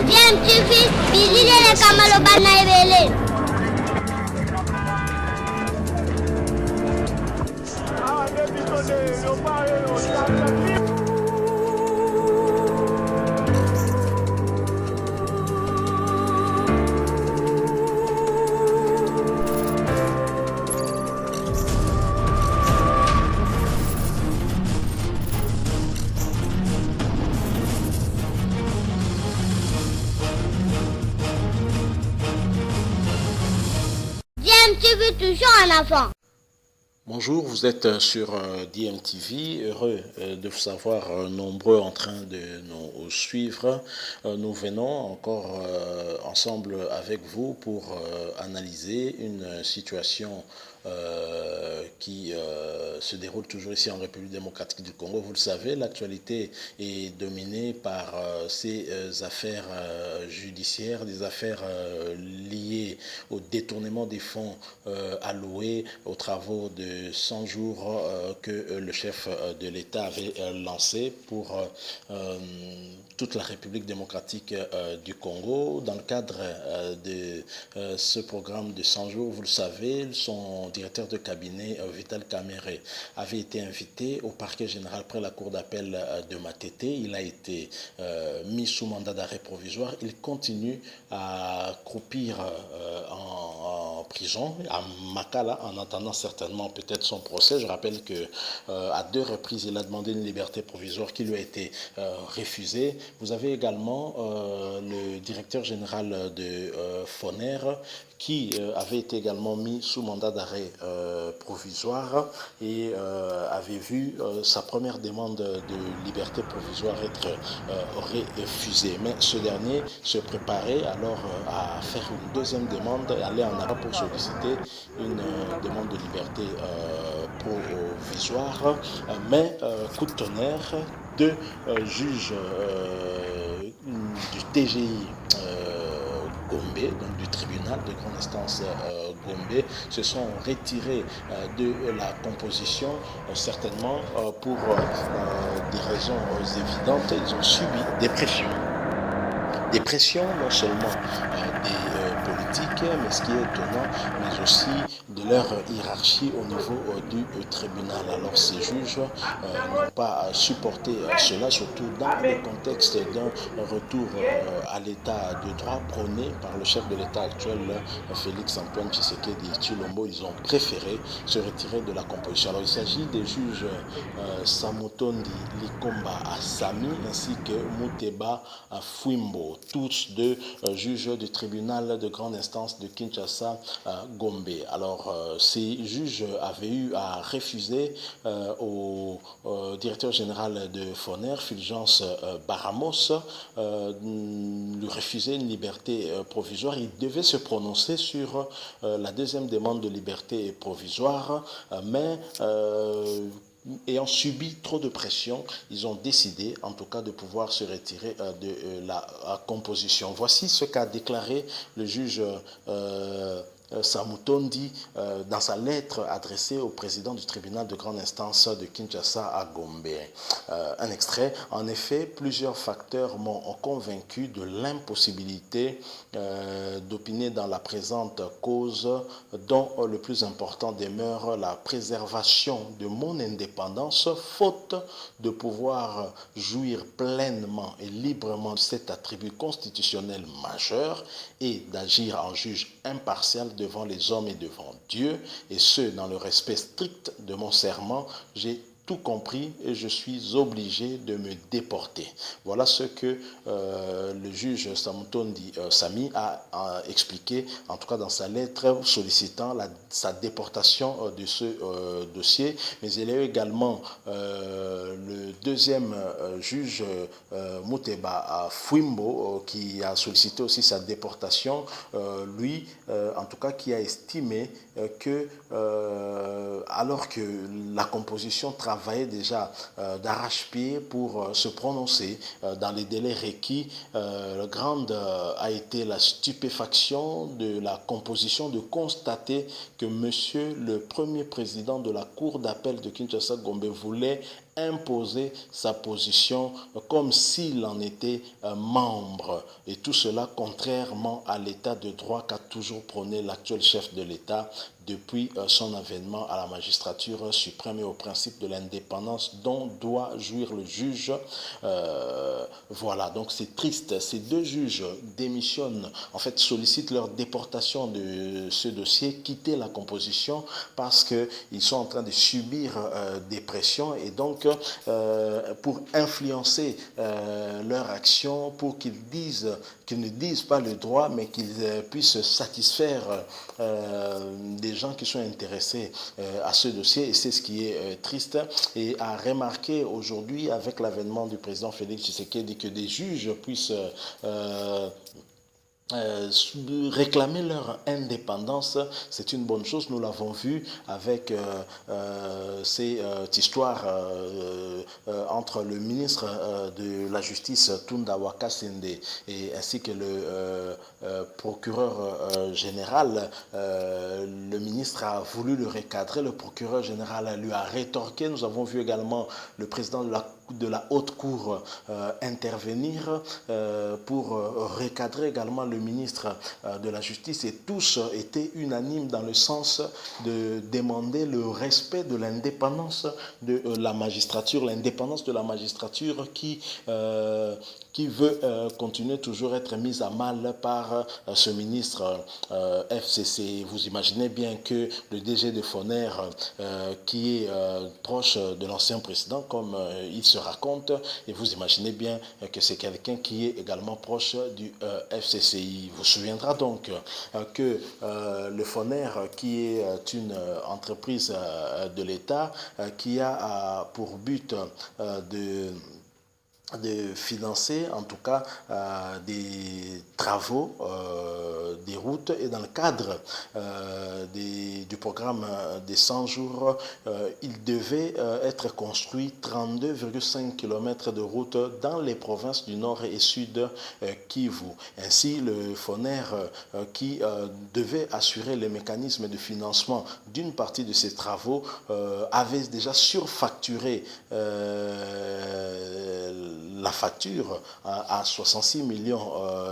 Bien, tu fais, visiter les Kamalobana et tu veux toujours un enfant. Bonjour, vous êtes sur DMTV, heureux de vous savoir nombreux en train de nous suivre. Nous venons encore ensemble avec vous pour analyser une situation qui se déroule toujours ici en République démocratique du Congo. Vous le savez, l'actualité est dominée par ces affaires judiciaires, des affaires liées au détournement des fonds alloués aux travaux de 100 jours que le chef de l'État avait lancé pour toute la République démocratique du Congo. Dans le cadre de ce programme de 100 jours, vous le savez, son directeur de cabinet, Vital Kamerhe, avait été invité au parquet général près la cour d'appel de Matete. Il a été mis sous mandat d'arrêt provisoire. Il continue à croupir en prison, à Makala, en attendant certainement peut-être son procès. Je rappelle que à 2 reprises, il a demandé une liberté provisoire qui lui a été refusée. Vous avez également le directeur général de Foner qui avait été également mis sous mandat d'arrêt provisoire et avait vu sa première demande de liberté provisoire être refusée. Mais ce dernier se préparait alors à faire une deuxième demande, aller en arrêt pour solliciter une demande de liberté provisoire. Mais coup de tonnerre, 2 juges du TGI Gombe, donc du tribunal de grande instance Gombe, se sont retirés de la composition, certainement pour des raisons évidentes. Ils ont subi des pressions. Des pressions non seulement des politiques, mais ce qui est étonnant, mais aussi de leur hiérarchie au niveau du tribunal. Alors ces juges n'ont pas supporté cela, surtout dans le contexte d'un retour à l'état de droit prôné par le chef de l'État actuel, Félix Antoine Tshisekedi Tshilombo. Ils ont préféré se retirer de la composition. Alors il s'agit des juges Samutondi Likomba Asami ainsi que Muteba Fwimbo, tous 2 juges du tribunal de grande instance de Kinshasa Gombe. Alors ces juges avaient eu à refuser au directeur général de Foner, Fulgence Baramos, lui refuser une liberté provisoire. Il devait se prononcer sur la deuxième demande de liberté provisoire, mais ayant subi trop de pression, ils ont décidé en tout cas de pouvoir se retirer de la composition. Voici ce qu'a déclaré le juge Samutondi dans sa lettre adressée au président du tribunal de grande instance de Kinshasa à Gombe. Un extrait. En effet, plusieurs facteurs m'ont convaincu de l'impossibilité d'opiner dans la présente cause, dont le plus important demeure la préservation de mon indépendance, faute de pouvoir jouir pleinement et librement de cet attribut constitutionnel majeur et d'agir en juge impartial devant les hommes et devant Dieu, et ce, dans le respect strict de mon serment. J'ai tout compris et je suis obligé de me déporter. Voilà ce que le juge Samutondi Sami a expliqué, en tout cas dans sa lettre sollicitant sa déportation de ce dossier. Mais il y a eu également le deuxième juge Muteba Fwimbo qui a sollicité aussi sa déportation, lui en tout cas qui a estimé que alors que la composition travaillait déjà d'arrache-pied pour se prononcer dans les délais requis, grande a été la stupéfaction de la composition de constater que monsieur le premier président de la cour d'appel de Kinshasa Gombe voulait imposer sa position comme s'il en était membre. Et tout cela contrairement à l'état de droit qu'a toujours prôné l'actuel chef de l'État depuis son avènement à la magistrature suprême et au principe de l'indépendance dont doit jouir le juge. Voilà, donc c'est triste. Ces deux juges démissionnent, en fait sollicitent leur déportation de ce dossier, quitter la composition parce qu'ils sont en train de subir des pressions et donc pour influencer leur action, pour qu'ils ne disent pas le droit, mais qu'ils puissent satisfaire des gens qui sont intéressés à ce dossier. Et c'est ce qui est triste. Et à remarquer aujourd'hui, avec l'avènement du président Félix Tshisekedi, que des juges puissent réclamer leur indépendance, c'est une bonne chose. Nous l'avons vu avec cette histoire entre le ministre de la Justice Tunda Wakasende et ainsi que le procureur général. Le ministre a voulu le recadrer, le procureur général lui a rétorqué. Nous avons vu également le président de la haute cour intervenir pour recadrer également le ministre de la Justice, et tous étaient unanimes dans le sens de demander le respect de l'indépendance de la magistrature, l'indépendance de la magistrature qui veut continuer toujours être mise à mal par ce ministre FCC. Vous imaginez bien que le DG de Foner, qui est proche de l'ancien président, comme il se raconte, et vous imaginez bien que c'est quelqu'un qui est également proche du FCCI. Vous souviendra donc que le Foner, qui est une entreprise de l'État, qui a pour but de financer en tout cas des travaux, des routes, et dans le cadre du programme des 100 jours, il devait être construit 32,5 km de routes dans les provinces du Nord et Sud Kivu. Ainsi, le Foner, qui devait assurer les mécanismes de financement d'une partie de ces travaux, avait déjà surfacturé la facture à 66 millions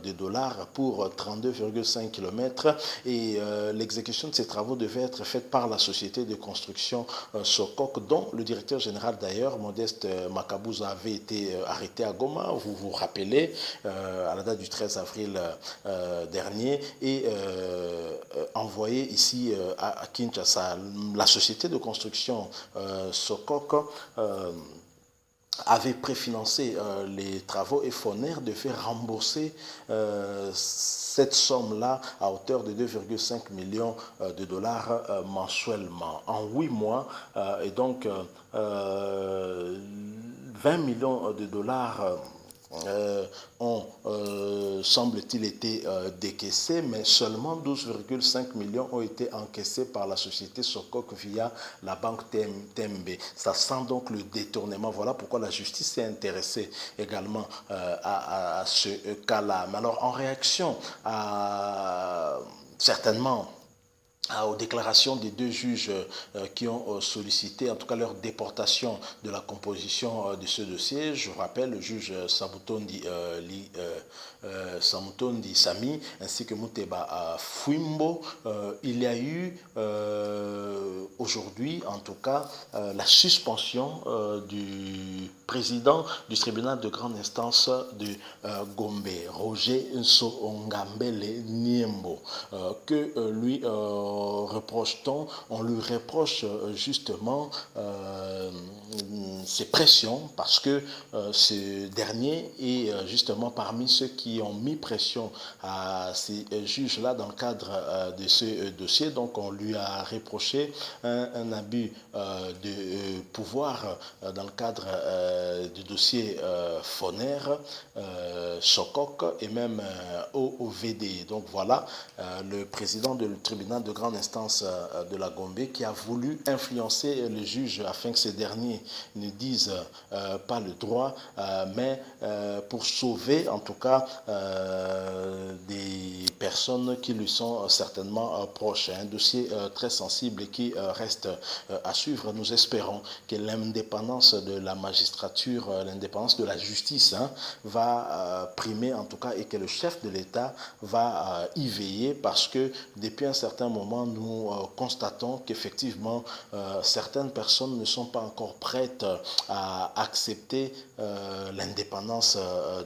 de dollars pour 32,5 km, et l'exécution de ces travaux devait être faite par la société de construction Sokok, dont le directeur général d'ailleurs, Modeste Makabouza, avait été arrêté à Goma, vous vous rappelez, à la date du 13 avril dernier, et envoyé ici à Kinshasa. La société de construction Sokok avait préfinancé les travaux, et Foner devait rembourser cette somme-là à hauteur de 2,5 millions de dollars mensuellement en 8 mois. Et donc 20 millions de dollars ont, semble-t-il, été décaissés, mais seulement 12,5 millions ont été encaissés par la société Sokok via la banque Tembe. Ça sent donc le détournement. Voilà pourquoi la justice s'est intéressée également à ce cas-là. Mais alors, en réaction à certainement aux déclarations des deux juges qui ont sollicité, en tout cas leur déportation de la composition de ce dossier. Je vous rappelle le juge Samutondi Sami ainsi que Muteba Fwimbo. Il y a eu aujourd'hui, en tout cas, la suspension du président du tribunal de grande instance de Gombe, Roger Nsongambele Niembo, que lui reproche-t-on? On lui reproche justement ces pressions, parce que ce dernier est justement parmi ceux qui ont mis pression à ces juges-là dans le cadre de ce dossier. Donc on lui a reproché un abus de pouvoir dans le cadre du dossier Foner, Sokok et même OVD. Donc voilà, le président du tribunal de grande instance de la Gombe qui a voulu influencer les juges afin que ces derniers ne disent pas le droit, mais pour sauver en tout cas des personnes qui lui sont certainement proches. Un dossier très sensible et qui reste à suivre. Nous espérons que l'indépendance de la magistrature, l'indépendance de la justice va primer en tout cas, et que le chef de l'État va y veiller, parce que depuis un certain moment, nous constatons qu'effectivement, certaines personnes ne sont pas encore prêtes à accepter l'indépendance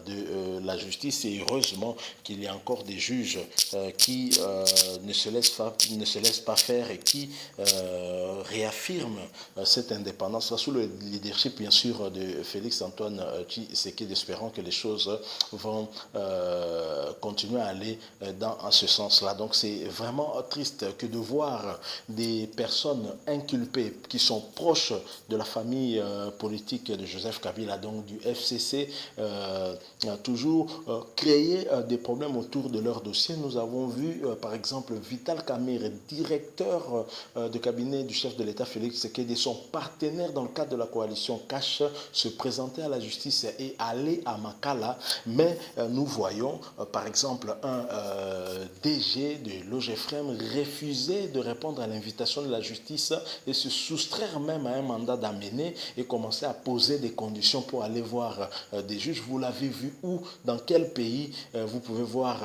de la justice, et heureusement qu'il y a encore des juges qui ne se laissent pas faire et qui réaffirment cette indépendance sous le leadership bien sûr de Félix-Antoine Tshisekedi. Espérons que les choses vont continuer à aller dans ce sens-là. Donc c'est vraiment triste que de voir des personnes inculpées qui sont proches de la famille politique de Joseph Kabila, donc du FCC, toujours créer des problèmes autour de leur dossier. Nous avons vu par exemple Vital Kamerhe, directeur de cabinet du chef de l'État Félix Tshisekedi, son partenaire dans le cadre de la coalition Cash, se présenter à la justice et aller à Makala. Mais nous voyons par exemple un DG de l'OGEFREM refuser de répondre à l'invitation de la justice et se soustraire même à un mandat d'amener et commencer à poser des conditions pour aller voir des juges. Vous l'avez vu où, dans quel pays vous pouvez voir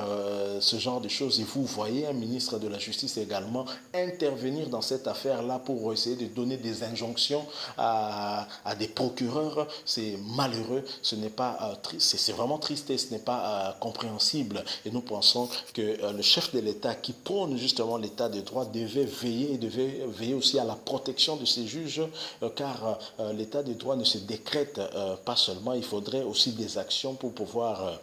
ce genre de choses, et vous voyez un ministre de la Justice également intervenir dans cette affaire-là pour essayer de donner des injonctions à des procureurs. C'est malheureux, ce n'est pas triste, c'est vraiment triste et ce n'est pas compréhensible. Et nous pensons que le chef de l'État qui prône justement l'État de droit devait veiller aussi à la protection de ces juges, car l'État de droit ne se décrète pas seulement, il faudrait aussi des actions pour pouvoir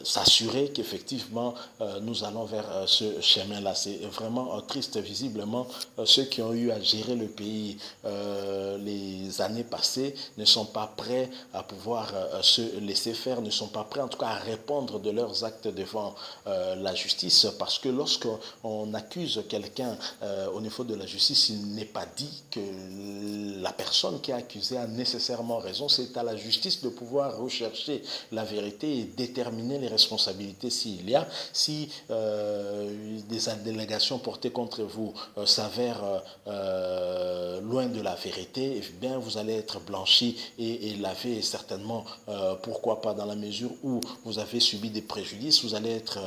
s'assurer qu'effectivement nous allons vers ce chemin-là. C'est vraiment triste. Visiblement, ceux qui ont eu à gérer le pays les années passées ne sont pas prêts à pouvoir se laisser faire, ne sont pas prêts en tout cas à répondre de leurs actes devant la justice, parce que lorsqu'on accuse quelqu'un au niveau de la justice, il n'est pas dit que la personne qui est accusée a nécessairement raison. C'est à la justice de pouvoir rechercher la vérité et déterminer les responsabilités s'il y a. Si des allégations portées contre vous s'avèrent loin de la vérité, eh bien vous allez être blanchi et lavé, et certainement pourquoi pas, dans la mesure où vous avez subi des préjudices, vous allez être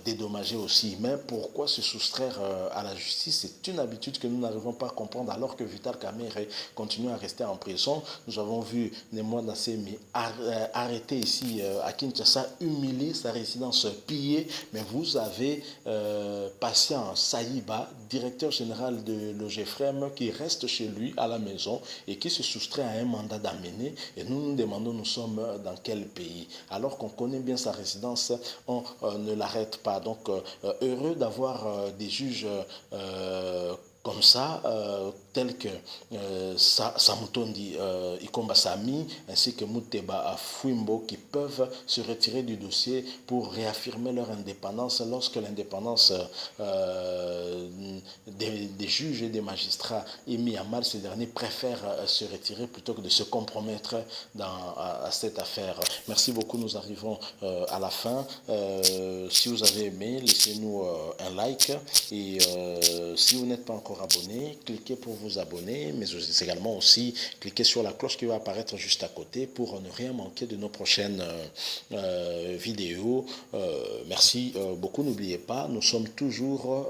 dédommagé aussi. Mais pourquoi se soustraire à la justice? C'est une habitude que nous n'arrivons pas à comprendre, alors que Vital Kamerhe continue à rester en prison. Nous avons vu Némoine Nassemi arrêté ici à Kinshasa, humilié, sa résidence pillée, mais vous avez Patient Saïba, directeur général de l'OGEFREM, qui reste chez lui à la maison et qui se soustrait à un mandat d'amener. Et nous nous demandons, nous sommes dans quel pays? Alors qu'on connaît bien sa résidence, on ne l'arrête pas. Donc heureux d'avoir des juges comme ça, tels que Samutondi Ikomba Sami ainsi que Muteba Fouimbo, qui peuvent se retirer du dossier pour réaffirmer leur indépendance lorsque l'indépendance des juges et des magistrats est mise à mal. Ces derniers préfèrent se retirer plutôt que de se compromettre à cette affaire. Merci beaucoup, nous arrivons à la fin. Si vous avez aimé, laissez-nous un like, et si vous n'êtes pas encore abonné, cliquez pour vous abonner, mais également aussi cliquez sur la cloche qui va apparaître juste à côté pour ne rien manquer de nos prochaines vidéos. Merci beaucoup. N'oubliez pas, nous sommes toujours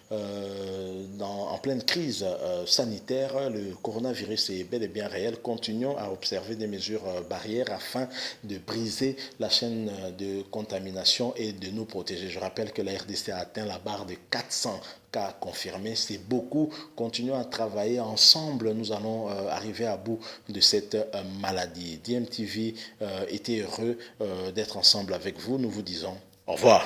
en pleine crise sanitaire. Le coronavirus est bel et bien réel. Continuons à observer des mesures barrières afin de briser la chaîne de contamination et de nous protéger. Je rappelle que la RDC a atteint la barre de 400 cas confirmés. C'est beaucoup. Continuons à travailler ensemble. Nous allons arriver à bout de cette maladie. DMTV était heureux d'être ensemble avec vous. Nous vous disons au revoir.